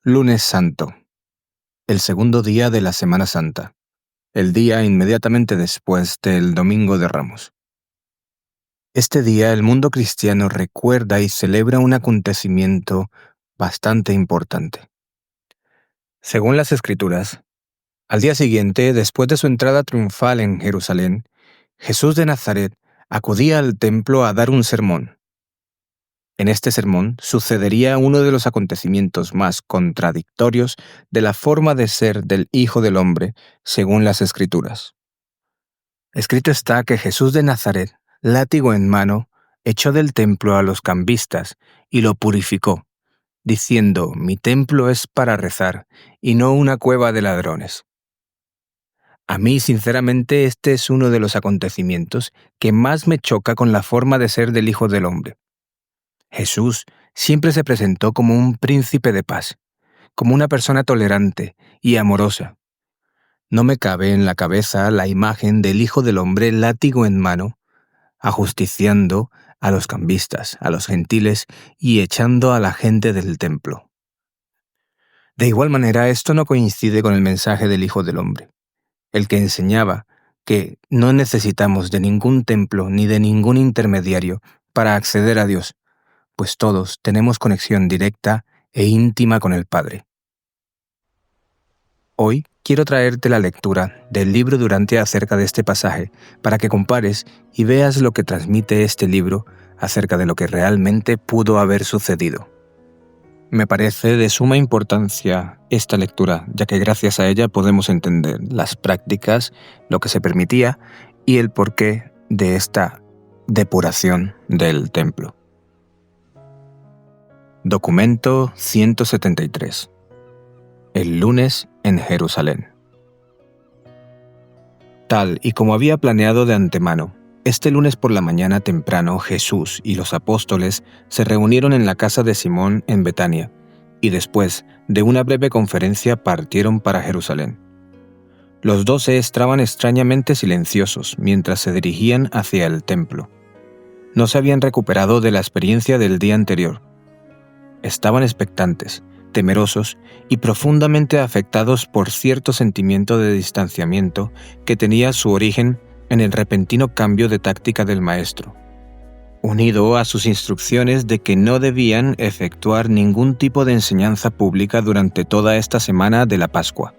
Lunes Santo, el segundo día de la Semana Santa, el día inmediatamente después del Domingo de Ramos. Este día el mundo cristiano recuerda y celebra un acontecimiento bastante importante. Según las Escrituras, al día siguiente, después de su entrada triunfal en Jerusalén, Jesús de Nazaret acudía al templo a dar un sermón. En este sermón sucedería uno de los acontecimientos más contradictorios de la forma de ser del Hijo del Hombre, según las Escrituras. Escrito está que Jesús de Nazaret, látigo en mano, echó del templo a los cambistas y lo purificó, diciendo: «Mi templo es para rezar, y no una cueva de ladrones». A mí, sinceramente, este es uno de los acontecimientos que más me choca con la forma de ser del Hijo del Hombre. Jesús siempre se presentó como un príncipe de paz, como una persona tolerante y amorosa. No me cabe en la cabeza la imagen del Hijo del Hombre látigo en mano, ajusticiando a los cambistas, a los gentiles y echando a la gente del templo. De igual manera, esto no coincide con el mensaje del Hijo del Hombre, el que enseñaba que no necesitamos de ningún templo ni de ningún intermediario para acceder a Dios, pues todos tenemos conexión directa e íntima con el Padre. Hoy quiero traerte la lectura del libro Durante acerca de este pasaje, para que compares y veas lo que transmite este libro acerca de lo que realmente pudo haber sucedido. Me parece de suma importancia esta lectura, ya que gracias a ella podemos entender las prácticas, lo que se permitía y el porqué de esta depuración del templo. Documento 173. El lunes en Jerusalén. Tal y como había planeado de antemano, este lunes por la mañana temprano Jesús y los apóstoles se reunieron en la casa de Simón en Betania, y después de una breve conferencia partieron para Jerusalén. Los 12 estaban extrañamente silenciosos mientras se dirigían hacia el templo. No se habían recuperado de la experiencia del día anterior. Estaban expectantes, temerosos y profundamente afectados por cierto sentimiento de distanciamiento que tenía su origen en el repentino cambio de táctica del maestro, unido a sus instrucciones de que no debían efectuar ningún tipo de enseñanza pública durante toda esta semana de la Pascua.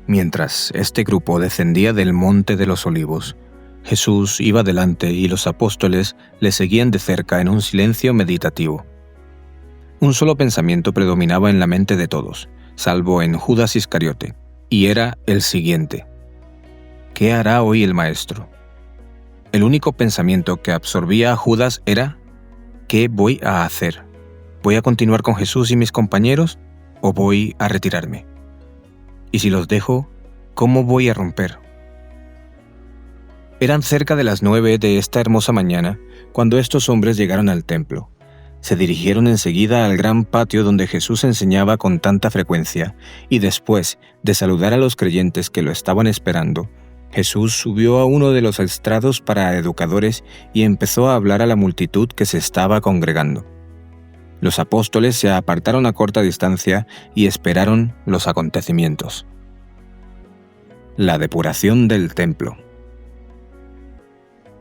Mientras este grupo descendía del Monte de los Olivos, Jesús iba delante y los apóstoles le seguían de cerca en un silencio meditativo. Un solo pensamiento predominaba en la mente de todos, salvo en Judas Iscariote, y era el siguiente: ¿qué hará hoy el Maestro? El único pensamiento que absorbía a Judas era: ¿qué voy a hacer? ¿Voy a continuar con Jesús y mis compañeros o voy a retirarme? Y si los dejo, ¿cómo voy a romper? Eran cerca de las 9 de esta hermosa mañana cuando estos hombres llegaron al templo. Se dirigieron enseguida al gran patio donde Jesús enseñaba con tanta frecuencia, y después de saludar a los creyentes que lo estaban esperando, Jesús subió a uno de los estrados para educadores y empezó a hablar a la multitud que se estaba congregando. Los apóstoles se apartaron a corta distancia y esperaron los acontecimientos. La depuración del templo.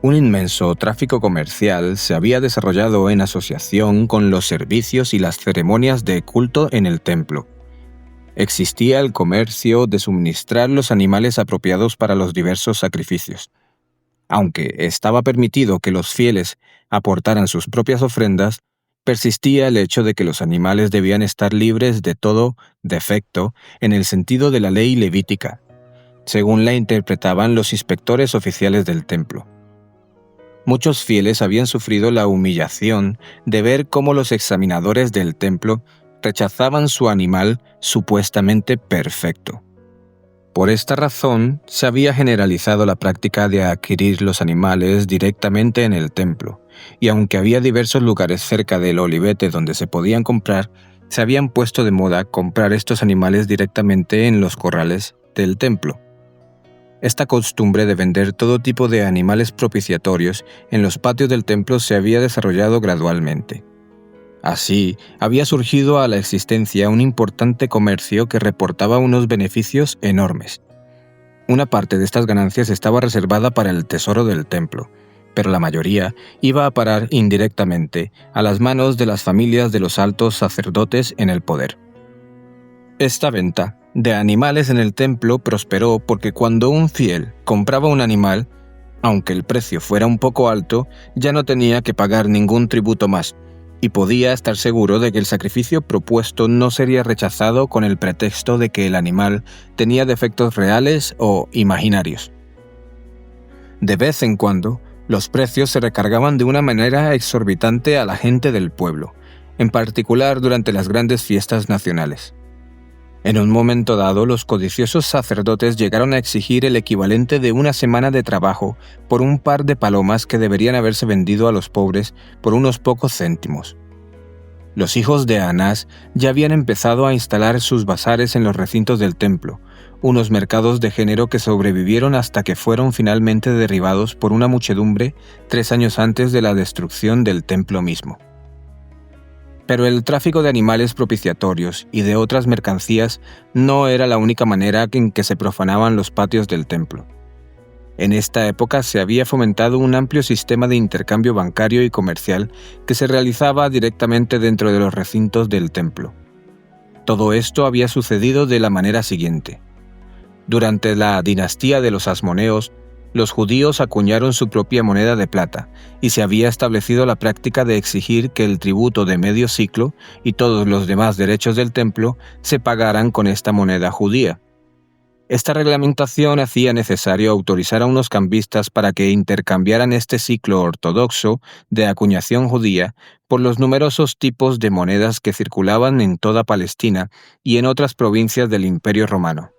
Un inmenso tráfico comercial se había desarrollado en asociación con los servicios y las ceremonias de culto en el templo. Existía el comercio de suministrar los animales apropiados para los diversos sacrificios. Aunque estaba permitido que los fieles aportaran sus propias ofrendas, persistía el hecho de que los animales debían estar libres de todo defecto en el sentido de la ley levítica, según la interpretaban los inspectores oficiales del templo. Muchos fieles habían sufrido la humillación de ver cómo los examinadores del templo rechazaban su animal supuestamente perfecto. Por esta razón, se había generalizado la práctica de adquirir los animales directamente en el templo, y aunque había diversos lugares cerca del Olivete donde se podían comprar, se habían puesto de moda comprar estos animales directamente en los corrales del templo. Esta costumbre de vender todo tipo de animales propiciatorios en los patios del templo se había desarrollado gradualmente. Así, había surgido a la existencia un importante comercio que reportaba unos beneficios enormes. Una parte de estas ganancias estaba reservada para el tesoro del templo, pero la mayoría iba a parar indirectamente a las manos de las familias de los altos sacerdotes en el poder. Esta venta de animales en el templo prosperó porque cuando un fiel compraba un animal, aunque el precio fuera un poco alto, ya no tenía que pagar ningún tributo más, y podía estar seguro de que el sacrificio propuesto no sería rechazado con el pretexto de que el animal tenía defectos reales o imaginarios. De vez en cuando, los precios se recargaban de una manera exorbitante a la gente del pueblo, en particular durante las grandes fiestas nacionales. En un momento dado, los codiciosos sacerdotes llegaron a exigir el equivalente de una semana de trabajo por un par de palomas que deberían haberse vendido a los pobres por unos pocos céntimos. Los hijos de Anás ya habían empezado a instalar sus bazares en los recintos del templo, unos mercados de género que sobrevivieron hasta que fueron finalmente derribados por una muchedumbre 3 años antes de la destrucción del templo mismo. Pero el tráfico de animales propiciatorios y de otras mercancías no era la única manera en que se profanaban los patios del templo. En esta época se había fomentado un amplio sistema de intercambio bancario y comercial que se realizaba directamente dentro de los recintos del templo. Todo esto había sucedido de la manera siguiente. Durante la dinastía de los Asmoneos, los judíos acuñaron su propia moneda de plata, y se había establecido la práctica de exigir que el tributo de medio siclo y todos los demás derechos del templo se pagaran con esta moneda judía. Esta reglamentación hacía necesario autorizar a unos cambistas para que intercambiaran este ciclo ortodoxo de acuñación judía por los numerosos tipos de monedas que circulaban en toda Palestina y en otras provincias del Imperio Romano.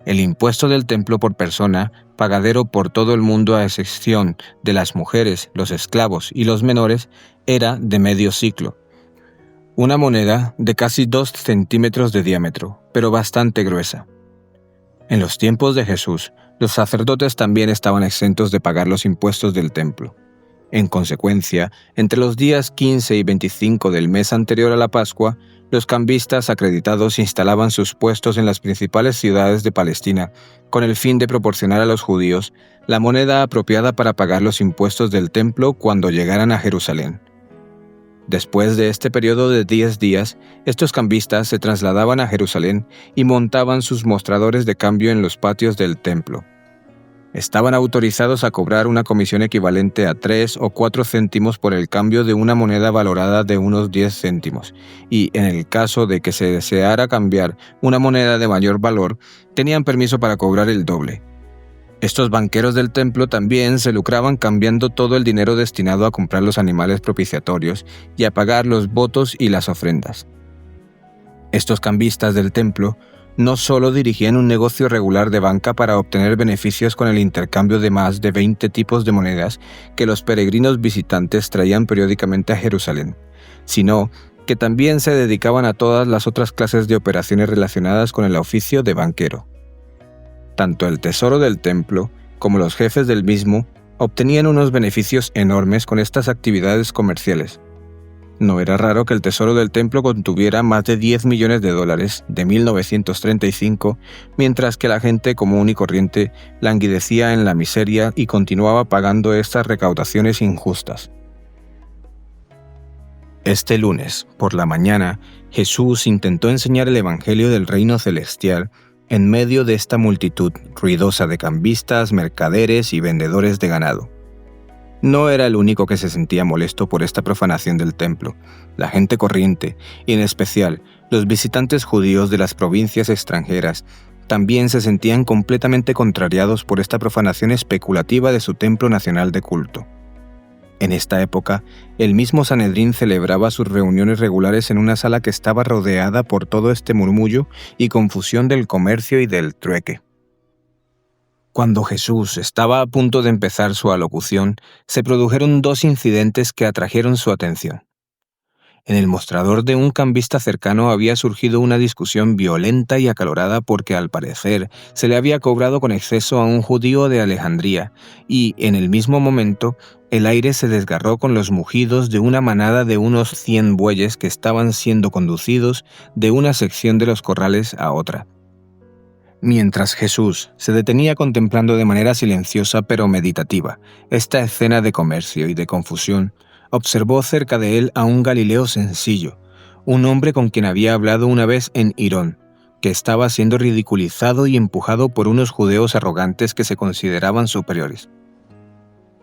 El impuesto del templo por persona, pagadero por todo el mundo a excepción de las mujeres, los esclavos y los menores, era de medio siclo. Una moneda de casi 2 centímetros de diámetro, pero bastante gruesa. En los tiempos de Jesús, los sacerdotes también estaban exentos de pagar los impuestos del templo. En consecuencia, entre los días 15 y 25 del mes anterior a la Pascua, los cambistas acreditados instalaban sus puestos en las principales ciudades de Palestina, con el fin de proporcionar a los judíos la moneda apropiada para pagar los impuestos del templo cuando llegaran a Jerusalén. Después de este periodo de 10 días, estos cambistas se trasladaban a Jerusalén y montaban sus mostradores de cambio en los patios del templo. Estaban autorizados a cobrar una comisión equivalente a 3 o 4 céntimos por el cambio de una moneda valorada de unos 10 céntimos, y en el caso de que se deseara cambiar una moneda de mayor valor, tenían permiso para cobrar el doble. Estos banqueros del templo también se lucraban cambiando todo el dinero destinado a comprar los animales propiciatorios y a pagar los votos y las ofrendas. Estos cambistas del templo no solo dirigían un negocio regular de banca para obtener beneficios con el intercambio de más de 20 tipos de monedas que los peregrinos visitantes traían periódicamente a Jerusalén, sino que también se dedicaban a todas las otras clases de operaciones relacionadas con el oficio de banquero. Tanto el tesoro del templo como los jefes del mismo obtenían unos beneficios enormes con estas actividades comerciales. No era raro que el tesoro del templo contuviera más de $10 millones de 1935, mientras que la gente común y corriente languidecía en la miseria y continuaba pagando estas recaudaciones injustas. Este lunes, por la mañana, Jesús intentó enseñar el Evangelio del Reino Celestial en medio de esta multitud ruidosa de cambistas, mercaderes y vendedores de ganado. No era el único que se sentía molesto por esta profanación del templo. La gente corriente, y en especial los visitantes judíos de las provincias extranjeras, también se sentían completamente contrariados por esta profanación especulativa de su templo nacional de culto. En esta época, el mismo Sanedrín celebraba sus reuniones regulares en una sala que estaba rodeada por todo este murmullo y confusión del comercio y del trueque. Cuando Jesús estaba a punto de empezar su alocución, se produjeron 2 incidentes que atrajeron su atención. En el mostrador de un cambista cercano había surgido una discusión violenta y acalorada porque al parecer se le había cobrado con exceso a un judío de Alejandría y, en el mismo momento, el aire se desgarró con los mugidos de una manada de unos 100 bueyes que estaban siendo conducidos de una sección de los corrales a otra. Mientras Jesús se detenía contemplando de manera silenciosa pero meditativa esta escena de comercio y de confusión, observó cerca de él a un Galileo sencillo, un hombre con quien había hablado una vez en Hirón, que estaba siendo ridiculizado y empujado por unos judeos arrogantes que se consideraban superiores.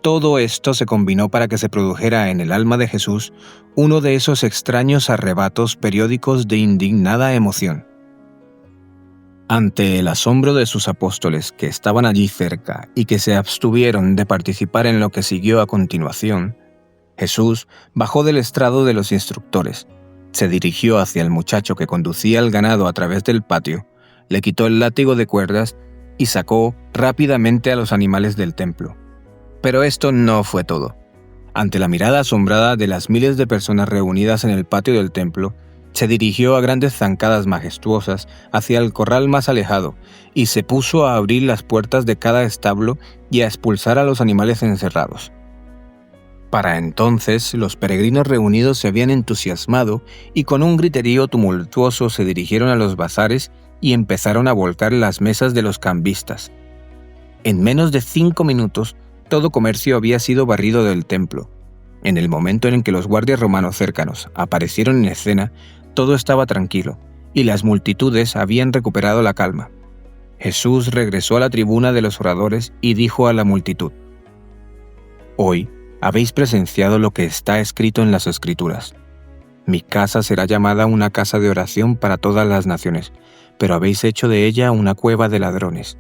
Todo esto se combinó para que se produjera en el alma de Jesús uno de esos extraños arrebatos periódicos de indignada emoción. Ante el asombro de sus apóstoles que estaban allí cerca y que se abstuvieron de participar en lo que siguió a continuación, Jesús bajó del estrado de los instructores, se dirigió hacia el muchacho que conducía el ganado a través del patio, le quitó el látigo de cuerdas y sacó rápidamente a los animales del templo. Pero esto no fue todo. Ante la mirada asombrada de las miles de personas reunidas en el patio del templo, se dirigió a grandes zancadas majestuosas hacia el corral más alejado y se puso a abrir las puertas de cada establo y a expulsar a los animales encerrados. Para entonces, los peregrinos reunidos se habían entusiasmado y con un griterío tumultuoso se dirigieron a los bazares y empezaron a volcar las mesas de los cambistas. En menos de 5 minutos, todo comercio había sido barrido del templo. En el momento en que los guardias romanos cercanos aparecieron en escena, todo estaba tranquilo, y las multitudes habían recuperado la calma. Jesús regresó a la tribuna de los oradores y dijo a la multitud: «Hoy habéis presenciado lo que está escrito en las Escrituras. Mi casa será llamada una casa de oración para todas las naciones, pero habéis hecho de ella una cueva de ladrones».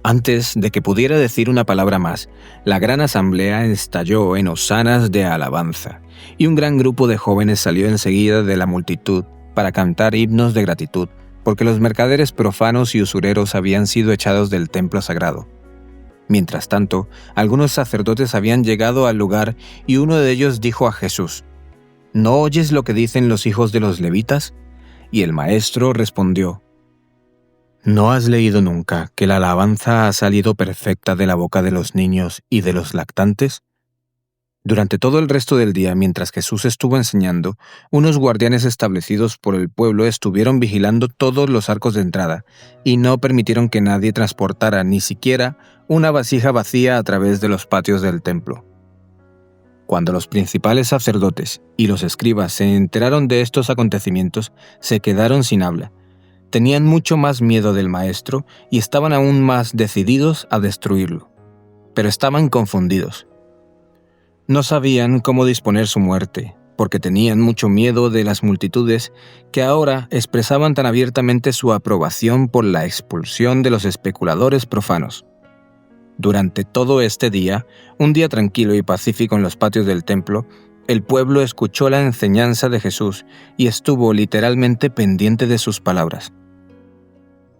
Antes de que pudiera decir una palabra más, la gran asamblea estalló en hosanas de alabanza, y un gran grupo de jóvenes salió enseguida de la multitud para cantar himnos de gratitud, porque los mercaderes profanos y usureros habían sido echados del templo sagrado. Mientras tanto, algunos sacerdotes habían llegado al lugar y uno de ellos dijo a Jesús: «¿No oyes lo que dicen los hijos de los levitas?». Y el maestro respondió: «¿No has leído nunca que la alabanza ha salido perfecta de la boca de los niños y de los lactantes?». Durante todo el resto del día, mientras Jesús estuvo enseñando, unos guardianes establecidos por el pueblo estuvieron vigilando todos los arcos de entrada y no permitieron que nadie transportara ni siquiera una vasija vacía a través de los patios del templo. Cuando los principales sacerdotes y los escribas se enteraron de estos acontecimientos, se quedaron sin habla. Tenían mucho más miedo del maestro y estaban aún más decididos a destruirlo. Pero estaban confundidos. No sabían cómo disponer su muerte, porque tenían mucho miedo de las multitudes que ahora expresaban tan abiertamente su aprobación por la expulsión de los especuladores profanos. Durante todo este día, un día tranquilo y pacífico en los patios del templo, el pueblo escuchó la enseñanza de Jesús y estuvo literalmente pendiente de sus palabras.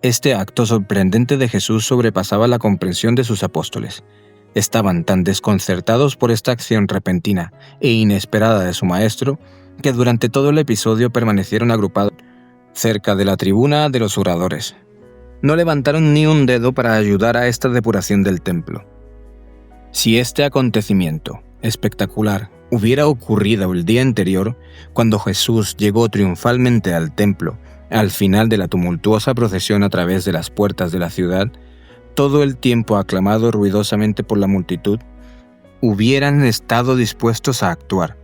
Este acto sorprendente de Jesús sobrepasaba la comprensión de sus apóstoles. Estaban tan desconcertados por esta acción repentina e inesperada de su maestro que durante todo el episodio permanecieron agrupados cerca de la tribuna de los oradores. No levantaron ni un dedo para ayudar a esta depuración del templo. Si este acontecimiento espectacular hubiera ocurrido el día anterior, cuando Jesús llegó triunfalmente al templo, al final de la tumultuosa procesión a través de las puertas de la ciudad, todo el tiempo aclamado ruidosamente por la multitud, hubieran estado dispuestos a actuar,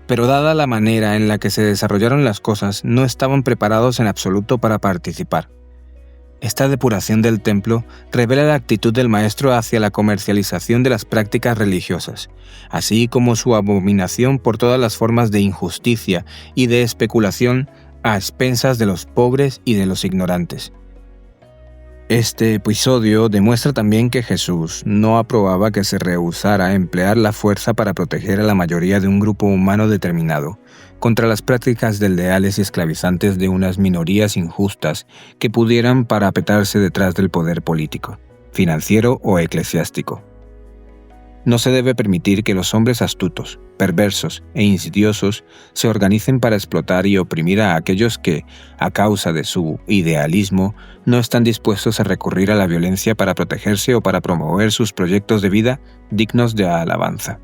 pero dada la manera en la que se desarrollaron las cosas, no estaban preparados en absoluto para participar. Esta depuración del templo revela la actitud del maestro hacia la comercialización de las prácticas religiosas, así como su abominación por todas las formas de injusticia y de especulación a expensas de los pobres y de los ignorantes. Este episodio demuestra también que Jesús no aprobaba que se rehusara a emplear la fuerza para proteger a la mayoría de un grupo humano determinado contra las prácticas desleales y esclavizantes de unas minorías injustas que pudieran parapetarse detrás del poder político, financiero o eclesiástico. No se debe permitir que los hombres astutos, perversos e insidiosos se organicen para explotar y oprimir a aquellos que, a causa de su idealismo, no están dispuestos a recurrir a la violencia para protegerse o para promover sus proyectos de vida dignos de alabanza.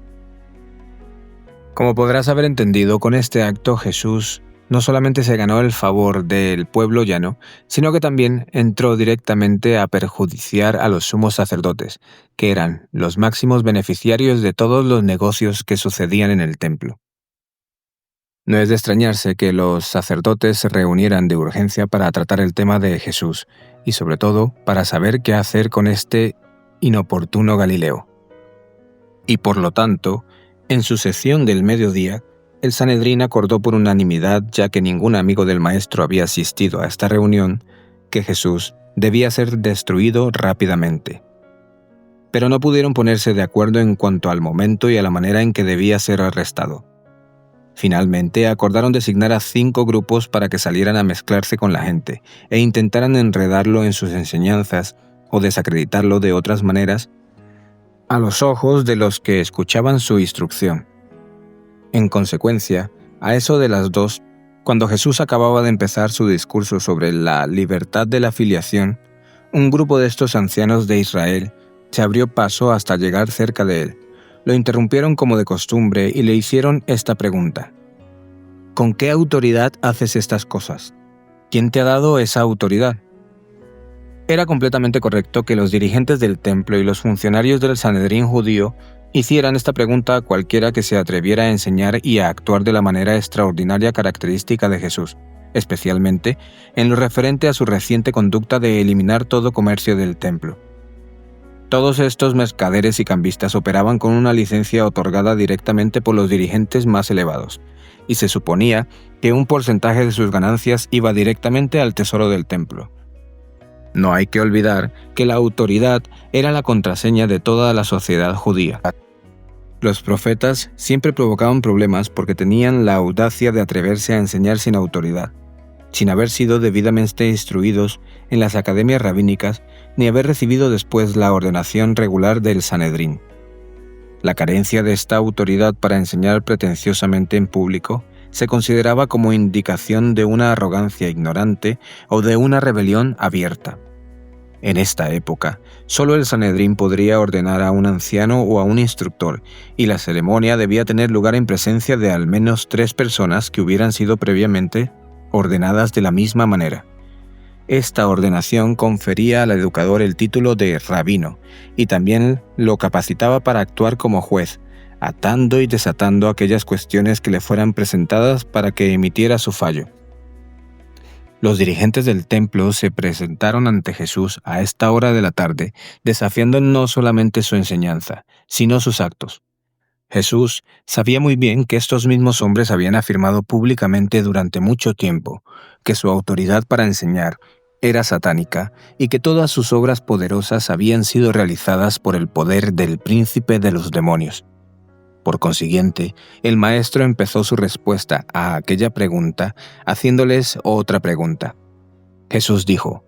Como podrás haber entendido, con este acto Jesús no solamente se ganó el favor del pueblo llano, sino que también entró directamente a perjudiciar a los sumos sacerdotes, que eran los máximos beneficiarios de todos los negocios que sucedían en el templo. No es de extrañarse que los sacerdotes se reunieran de urgencia para tratar el tema de Jesús, y sobre todo para saber qué hacer con este inoportuno Galileo. Y por lo tanto, en su sesión del mediodía, el Sanedrín acordó por unanimidad, ya que ningún amigo del maestro había asistido a esta reunión, que Jesús debía ser destruido rápidamente. Pero no pudieron ponerse de acuerdo en cuanto al momento y a la manera en que debía ser arrestado. Finalmente, acordaron designar a 5 grupos para que salieran a mezclarse con la gente e intentaran enredarlo en sus enseñanzas o desacreditarlo de otras maneras a los ojos de los que escuchaban su instrucción. En consecuencia, a eso de las 2, cuando Jesús acababa de empezar su discurso sobre la libertad de la filiación, un grupo de estos ancianos de Israel se abrió paso hasta llegar cerca de él. Lo interrumpieron como de costumbre y le hicieron esta pregunta: ¿con qué autoridad haces estas cosas? ¿Quién te ha dado esa autoridad? Era completamente correcto que los dirigentes del templo y los funcionarios del Sanedrín judío hicieran esta pregunta a cualquiera que se atreviera a enseñar y a actuar de la manera extraordinaria característica de Jesús, especialmente en lo referente a su reciente conducta de eliminar todo comercio del templo. Todos estos mercaderes y cambistas operaban con una licencia otorgada directamente por los dirigentes más elevados, y se suponía que un porcentaje de sus ganancias iba directamente al tesoro del templo. No hay que olvidar que la autoridad era la contraseña de toda la sociedad judía. Los profetas siempre provocaban problemas porque tenían la audacia de atreverse a enseñar sin autoridad, sin haber sido debidamente instruidos en las academias rabínicas ni haber recibido después la ordenación regular del Sanedrín. La carencia de esta autoridad para enseñar pretenciosamente en público se consideraba como indicación de una arrogancia ignorante o de una rebelión abierta. En esta época, solo el Sanedrín podría ordenar a un anciano o a un instructor, y la ceremonia debía tener lugar en presencia de al menos 3 personas que hubieran sido previamente ordenadas de la misma manera. Esta ordenación confería al educador el título de rabino, y también lo capacitaba para actuar como juez, atando y desatando aquellas cuestiones que le fueran presentadas para que emitiera su fallo. Los dirigentes del templo se presentaron ante Jesús a esta hora de la tarde, desafiando no solamente su enseñanza, sino sus actos. Jesús sabía muy bien que estos mismos hombres habían afirmado públicamente durante mucho tiempo que su autoridad para enseñar era satánica y que todas sus obras poderosas habían sido realizadas por el poder del príncipe de los demonios. Por consiguiente, el maestro empezó su respuesta a aquella pregunta haciéndoles otra pregunta. Jesús dijo: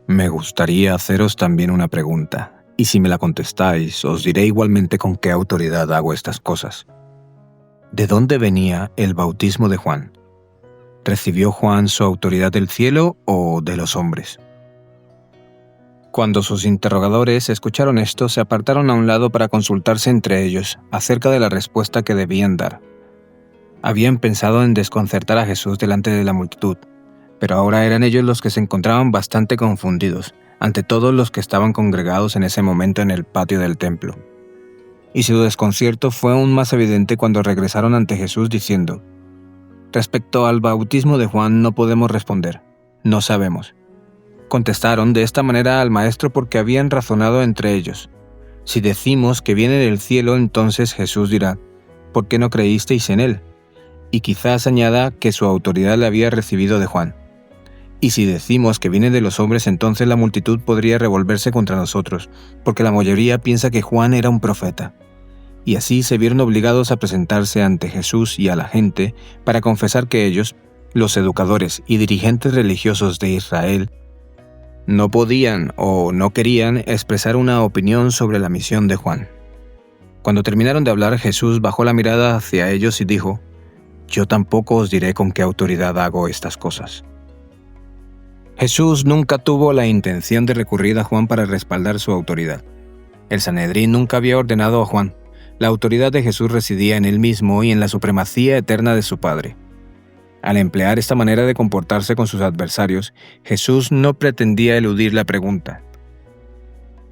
«Me gustaría haceros también una pregunta, y si me la contestáis, os diré igualmente con qué autoridad hago estas cosas. ¿De dónde venía el bautismo de Juan? ¿Recibió Juan su autoridad del cielo o de los hombres?». Cuando sus interrogadores escucharon esto, se apartaron a un lado para consultarse entre ellos acerca de la respuesta que debían dar. Habían pensado en desconcertar a Jesús delante de la multitud, pero ahora eran ellos los que se encontraban bastante confundidos ante todos los que estaban congregados en ese momento en el patio del templo. Y su desconcierto fue aún más evidente cuando regresaron ante Jesús diciendo: «Respecto al bautismo de Juan no podemos responder, no sabemos». Contestaron de esta manera al maestro porque habían razonado entre ellos: «Si decimos que viene del cielo, entonces Jesús dirá: ¿por qué no creísteis en él?». Y quizás añada que su autoridad la había recibido de Juan. «Y si decimos que viene de los hombres, entonces la multitud podría revolverse contra nosotros, porque la mayoría piensa que Juan era un profeta». Y así se vieron obligados a presentarse ante Jesús y a la gente para confesar que ellos, los educadores y dirigentes religiosos de Israel, no podían o no querían expresar una opinión sobre la misión de Juan. Cuando terminaron de hablar, Jesús bajó la mirada hacia ellos y dijo: «Yo tampoco os diré con qué autoridad hago estas cosas». Jesús nunca tuvo la intención de recurrir a Juan para respaldar su autoridad. El Sanedrín nunca había ordenado a Juan. La autoridad de Jesús residía en él mismo y en la supremacía eterna de su Padre. Al emplear esta manera de comportarse con sus adversarios, Jesús no pretendía eludir la pregunta.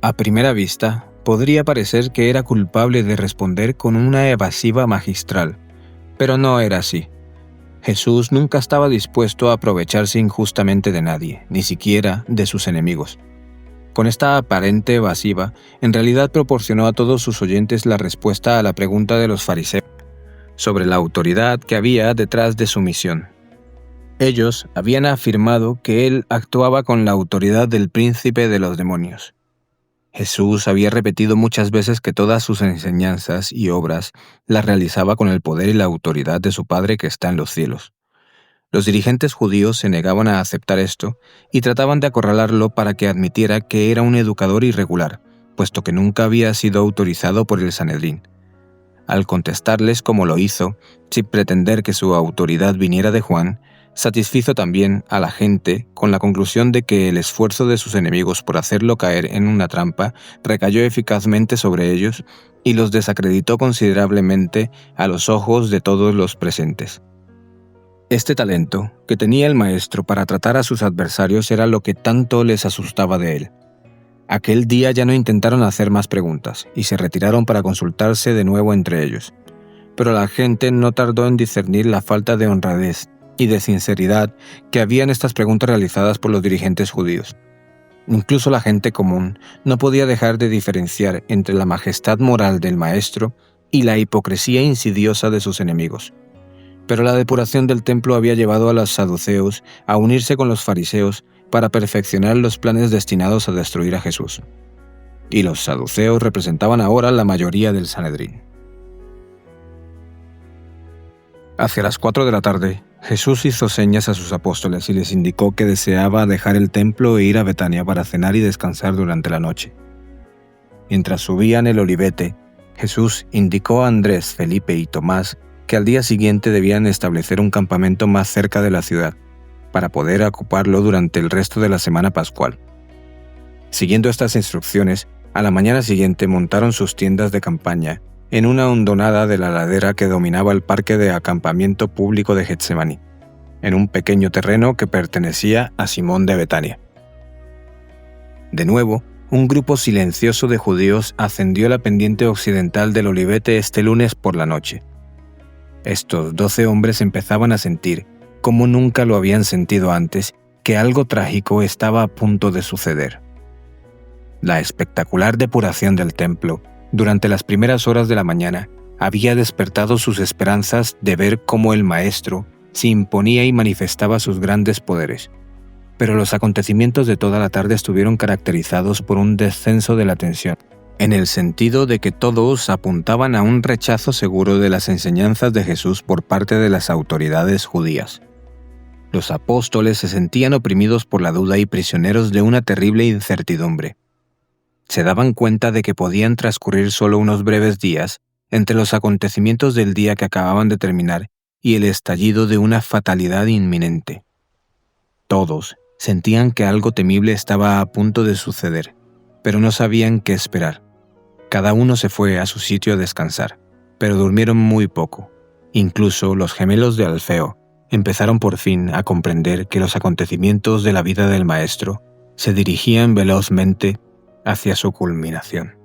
A primera vista, podría parecer que era culpable de responder con una evasiva magistral, pero no era así. Jesús nunca estaba dispuesto a aprovecharse injustamente de nadie, ni siquiera de sus enemigos. Con esta aparente evasiva, en realidad proporcionó a todos sus oyentes la respuesta a la pregunta de los fariseos sobre la autoridad que había detrás de su misión. Ellos habían afirmado que él actuaba con la autoridad del príncipe de los demonios. Jesús había repetido muchas veces que todas sus enseñanzas y obras las realizaba con el poder y la autoridad de su Padre que está en los cielos. Los dirigentes judíos se negaban a aceptar esto y trataban de acorralarlo para que admitiera que era un educador irregular, puesto que nunca había sido autorizado por el Sanedrín. Al contestarles como lo hizo, sin pretender que su autoridad viniera de Juan, satisfizo también a la gente con la conclusión de que el esfuerzo de sus enemigos por hacerlo caer en una trampa recayó eficazmente sobre ellos y los desacreditó considerablemente a los ojos de todos los presentes. Este talento que tenía el maestro para tratar a sus adversarios era lo que tanto les asustaba de él. Aquel día ya no intentaron hacer más preguntas y se retiraron para consultarse de nuevo entre ellos. Pero la gente no tardó en discernir la falta de honradez y de sinceridad que había en estas preguntas realizadas por los dirigentes judíos. Incluso la gente común no podía dejar de diferenciar entre la majestad moral del maestro y la hipocresía insidiosa de sus enemigos. Pero la depuración del templo había llevado a los saduceos a unirse con los fariseos para perfeccionar los planes destinados a destruir a Jesús. Y los saduceos representaban ahora la mayoría del Sanedrín. Hacia las 4 de la tarde, Jesús hizo señas a sus apóstoles y les indicó que deseaba dejar el templo e ir a Betania para cenar y descansar durante la noche. Mientras subían el olivete, Jesús indicó a Andrés, Felipe y Tomás que al día siguiente debían establecer un campamento más cerca de la ciudad, para poder ocuparlo durante el resto de la semana pascual. Siguiendo estas instrucciones, a la mañana siguiente montaron sus tiendas de campaña en una hondonada de la ladera que dominaba el parque de acampamiento público de Getsemaní, en un pequeño terreno que pertenecía a Simón de Betania. De nuevo, un grupo silencioso de judíos ascendió la pendiente occidental del Olivete este lunes por la noche. Estos 12 hombres empezaban a sentir, como nunca lo habían sentido antes, que algo trágico estaba a punto de suceder. La espectacular depuración del templo, durante las primeras horas de la mañana, había despertado sus esperanzas de ver cómo el Maestro se imponía y manifestaba sus grandes poderes. Pero los acontecimientos de toda la tarde estuvieron caracterizados por un descenso de la tensión, en el sentido de que todos apuntaban a un rechazo seguro de las enseñanzas de Jesús por parte de las autoridades judías. Los apóstoles se sentían oprimidos por la duda y prisioneros de una terrible incertidumbre. Se daban cuenta de que podían transcurrir solo unos breves días entre los acontecimientos del día que acababan de terminar y el estallido de una fatalidad inminente. Todos sentían que algo temible estaba a punto de suceder, pero no sabían qué esperar. Cada uno se fue a su sitio a descansar, pero durmieron muy poco. Incluso los gemelos de Alfeo empezaron por fin a comprender que los acontecimientos de la vida del Maestro se dirigían velozmente hacia su culminación.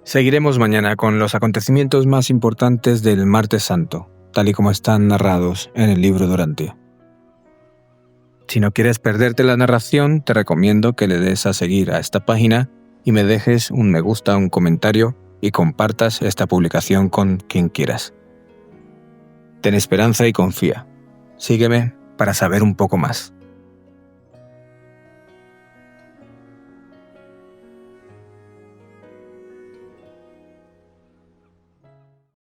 Seguiremos mañana con los acontecimientos más importantes del Martes Santo, tal y como están narrados en el libro Durante. Si no quieres perderte la narración, te recomiendo que le des a seguir a esta página y me dejes un me gusta, un comentario y compartas esta publicación con quien quieras. Ten esperanza y confía. Sígueme para saber un poco más.